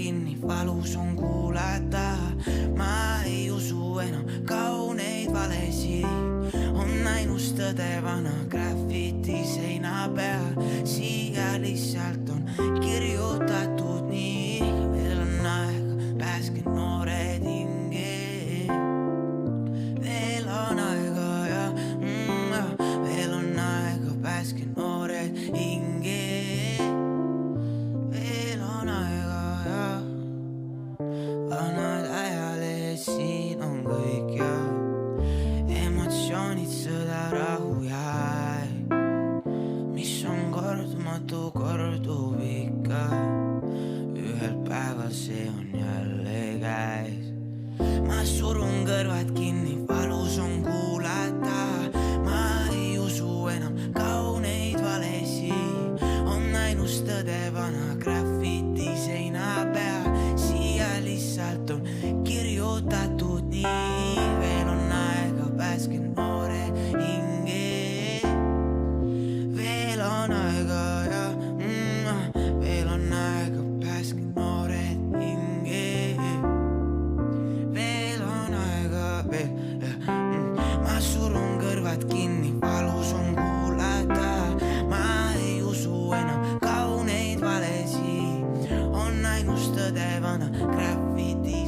kinni, valus on kuulata. Ma ei usu enam kauneid valesi, on ainus tõde vana graffiti seina peal. Siia lihtsalt on kirjutatud nii, veel on aega, pääske noored hinge. Veel on aega ja veel on aega, pääske noored hinge. Veel on aega ja vanad ajalehed, siin on kõik ja emotsioonid, sõda, rahu ja mis on kordumatu, kordub ikka. Ühel päeval see on jälle käes. Ma surun kõrvad kinni, valus on kuulata. Ma ei usu enam kauneid valesi, on ainus tõde vana graffiti seina peal. Siia lihtsalt on kirjutatud nii, veel on aega, pääske noored hinge. Veel on aega ja veel on aega, pääske noored hinge. Veel on aega, ma surun kõrvad kinni, valus on kuulata. Ma ei usu enam kauneid valesi, on ainus tõde vana graffiti